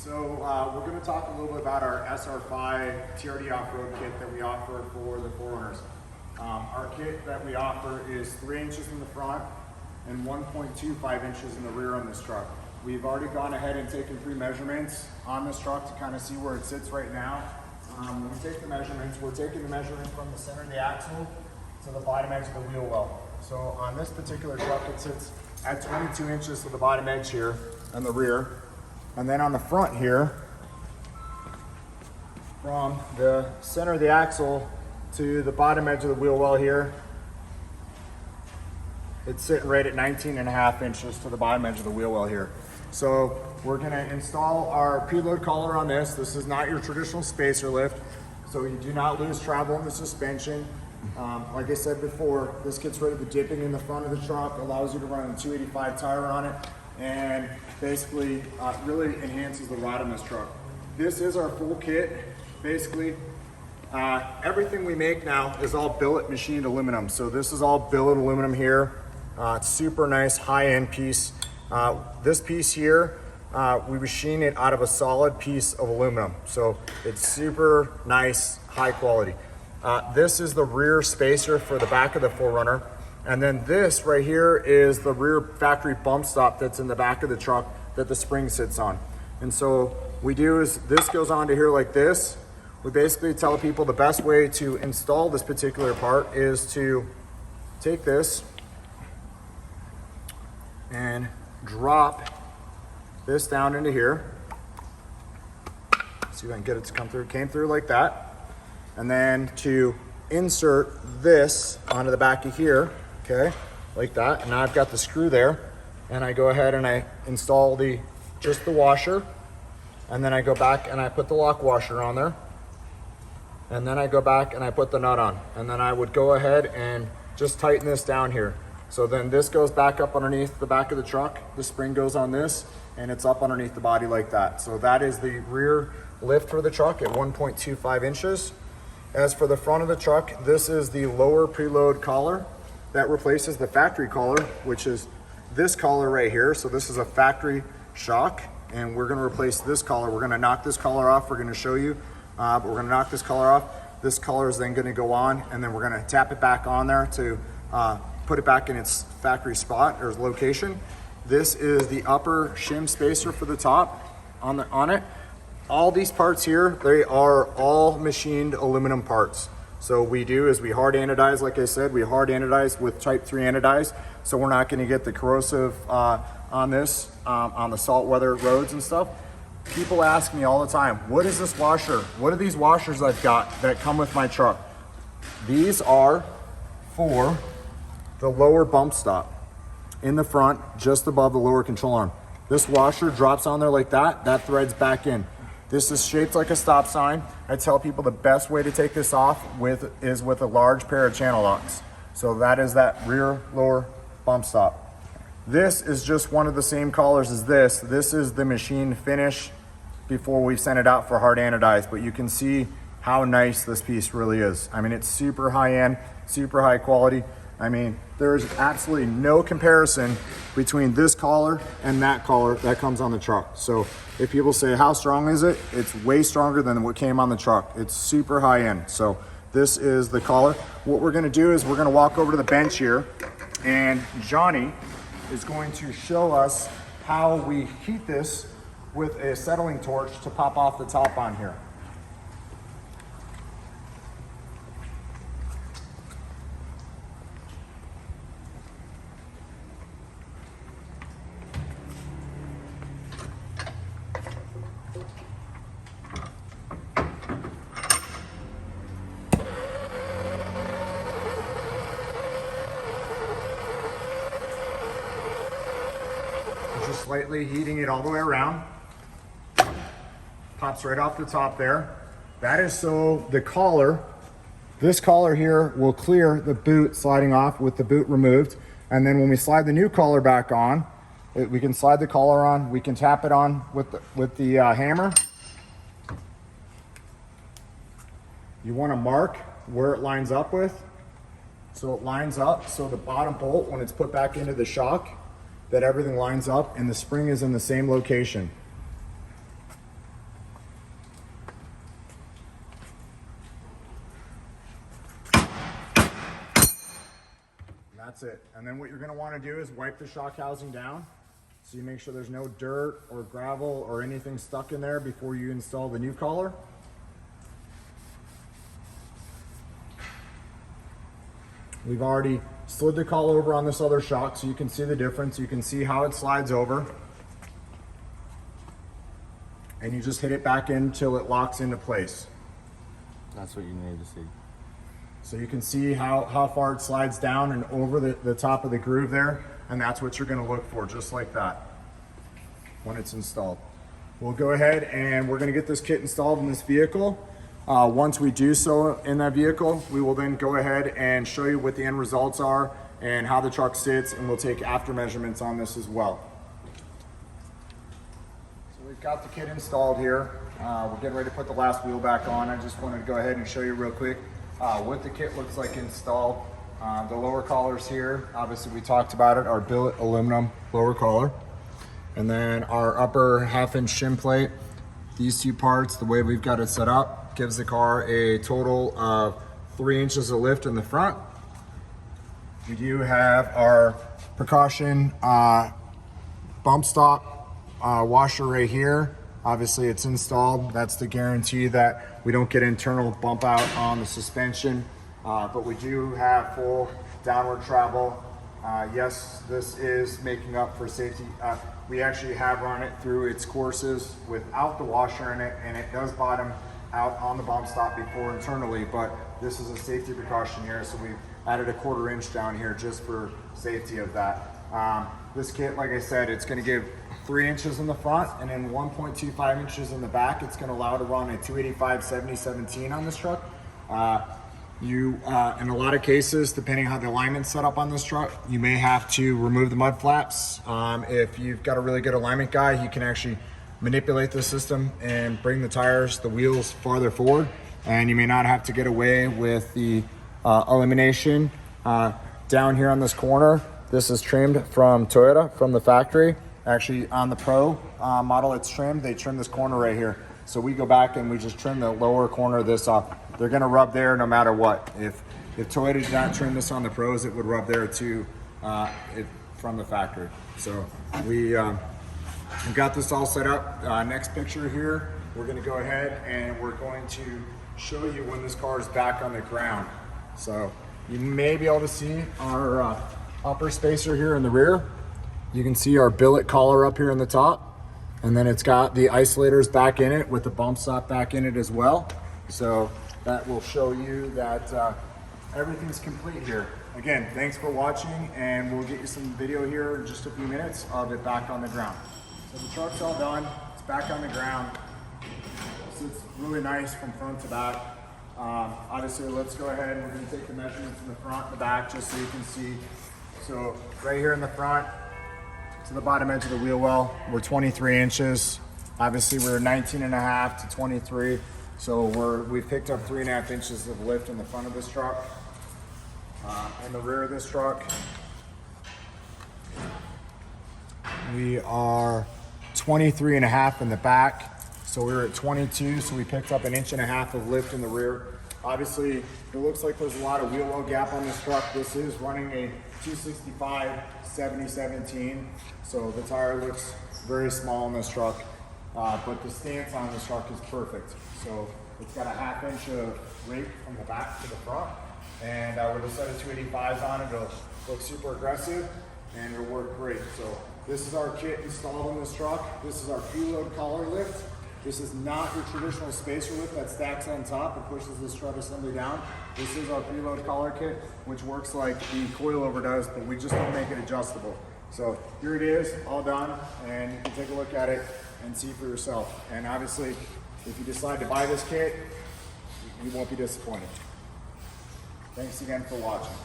So we're going to talk a little bit about our SR5 TRD off-road kit that we offer for the 4Runners. Our kit that we offer is 3 inches in the front and 1.25 inches in the rear on this truck. We've already gone ahead and taken 3 measurements on this truck to kind of see where it sits right now. When we take the measurements, we're taking the measurement from the center of the axle to the bottom edge of the wheel well. So on this particular truck, it sits at 22 inches to the bottom edge here and the rear. And then on the front here, from the center of the axle to the bottom edge of the wheel well here, it's sitting right at 19.5 inches to the bottom edge of the wheel well here. So we're gonna install our preload collar on this. This is not your traditional spacer lift, so you do not lose travel in the suspension. Like I said before, this gets rid of the dipping in the front of the truck, allows you to run a 285 tire on it, and basically really enhances the ride on this truck. This is our full kit. Basically, everything we make now is all billet machined aluminum. So this is all billet aluminum here. It's super nice, high-end piece. This piece here, we machine it out of a solid piece of aluminum. So it's super nice, high quality. This is the rear spacer for the back of the 4Runner. And then this right here is the rear factory bump stop that's in the back of the truck that the spring sits on. And so we do is this goes on to here like this. We basically tell people the best way to install this particular part is to take this and drop this down into here. See if I can get it to come through. It came through like that. And then to insert this onto the back of here, okay, like that. And now I've got the screw there, and I go ahead and I install just the washer, and then I go back and I put the lock washer on there, and then I go back and I put the nut on, and then I would go ahead and just tighten this down here. So then this goes back up underneath the back of the truck, the spring goes on this, and it's up underneath the body like that. So that is the rear lift for the truck at 1.25 inches. As for the front of the truck, this is the lower preload collar that replaces the factory collar, which is this collar right here. So this is a factory shock, and we're gonna replace this collar. We're gonna knock this collar off. We're gonna show you, but we're gonna knock this collar off. This collar is then gonna go on, and then we're gonna tap it back on there to put it back in its factory spot or location. This is the upper shim spacer for the top on it. All these parts here, they are all machined aluminum parts. So we do is we hard anodize, like I said, we hard anodize with type 3 anodize. So we're not gonna get the corrosive on this, on the salt weather roads and stuff. People ask me all the time, what is this washer? What are these washers I've got that come with my truck? These are for the lower bump stop in the front, just above the lower control arm. This washer drops on there like that, that threads back in. This is shaped like a stop sign. I tell people the best way to take this off is with a large pair of channel locks. So that is that rear lower bump stop. This is just one of the same collars as this. This is the machine finish before we send it out for hard anodized, but you can see how nice this piece really is. I mean, it's super high end, super high quality. I mean, there's absolutely no comparison between this collar and that collar that comes on the truck. So if people say, how strong is it? It's way stronger than what came on the truck. It's super high end. So this is the collar. What we're gonna do is we're gonna walk over to the bench here, and Johnny is going to show us how we heat this with a acetylene torch to pop off the top on here. Just slightly heating it all the way around. Pops right off the top there. That is so the collar, this collar here will clear the boot sliding off with the boot removed. And then when we slide the new collar back on, we can slide the collar on, we can tap it on with the hammer. You want to mark where it lines up with. So it lines up, so the bottom bolt, when it's put back into the shock, that everything lines up and the spring is in the same location. it. And then what you're gonna wanna do is wipe the shock housing down so you make sure there's no dirt or gravel or anything stuck in there before you install the new collar. We've already slid the collar over on this other shock so you can see the difference. You can see how it slides over. And you just hit it back in until it locks into place. That's what you need to see. So you can see how far it slides down and over the top of the groove there. And that's what you're gonna look for, just like that, when it's installed. We'll go ahead and we're gonna get this kit installed in this vehicle. Once we do so in that vehicle, we will then go ahead and show you what the end results are and how the truck sits, and we'll take after measurements on this as well. So we've got the kit installed here. We're getting ready to put the last wheel back on. I just wanted to go ahead and show you real quick what the kit looks like installed. The lower collars here, obviously we talked about it, our billet aluminum lower collar. And then our upper 1/2 inch shim plate. These two parts, the way we've got it set up, gives the car a total of 3 inches of lift in the front. We do have our precaution bump stop washer right here. Obviously it's installed. That's the guarantee that we don't get internal bump out on the suspension. But we do have full downward travel. Yes, this is making up for safety. We actually have run it through its courses without the washer in it, and it does bottom out on the bump stop before internally, but this is a safety precaution here, so we've added a 1/4 inch down here just for safety of that. This kit, like I said, it's gonna give 3 inches in the front and then 1.25 inches in the back. It's gonna allow to run a 285 7017 on this truck. In a lot of cases, depending how the alignment's set up on this truck, you may have to remove the mud flaps. If you've got a really good alignment guy, he can actually manipulate the system and bring the tires, the wheels farther forward, and you may not have to get away with the elimination. Down here on this corner, this is trimmed from Toyota, from the factory. Actually, on the Pro model it's trimmed, they trim this corner right here. So we go back and we just trim the lower corner of this off. They're gonna rub there no matter what. If Toyota did not trim this on the Pros, it would rub there too from the factory. So we got this all set up. Next picture here, we're gonna go ahead and we're going to show you when this car is back on the ground. So you may be able to see our upper spacer here in the rear. You can see our billet collar up here in the top. And then it's got the isolators back in it with the bump stop back in it as well. So that will show you that everything's complete here. Again, thanks for watching, and we'll get you some video here in just a few minutes of it back on the ground. So the truck's all done, it's back on the ground. Sits really nice from front to back. Obviously, let's go ahead and we're gonna take the measurements in the front and the back just so you can see. So right here in the front, to the bottom edge of the wheel well, we're 23 inches. Obviously we're 19.5 to 23. So we've picked up 3.5 inches of lift in the front of this truck. In the rear of this truck, we are 23.5 in the back. So we were at 22, so we picked up 1.5 inches of lift in the rear. Obviously, it looks like there's a lot of wheel well gap on this truck. This is running a 265 7017, so the tire looks very small on this truck, but the stance on this truck is perfect. So it's got a 1/2 inch of rake from the back to the front, and with a set of 285s on it, it'll look super aggressive and it'll work great. So this is our kit installed on this truck. This is our preload collar lift. This is not your traditional spacer lift that stacks on top and pushes the strut assembly down. This is our preload collar kit, which works like the coilover does, but we just don't make it adjustable. So here it is, all done, and you can take a look at it and see for yourself. And obviously, if you decide to buy this kit, you won't be disappointed. Thanks again for watching.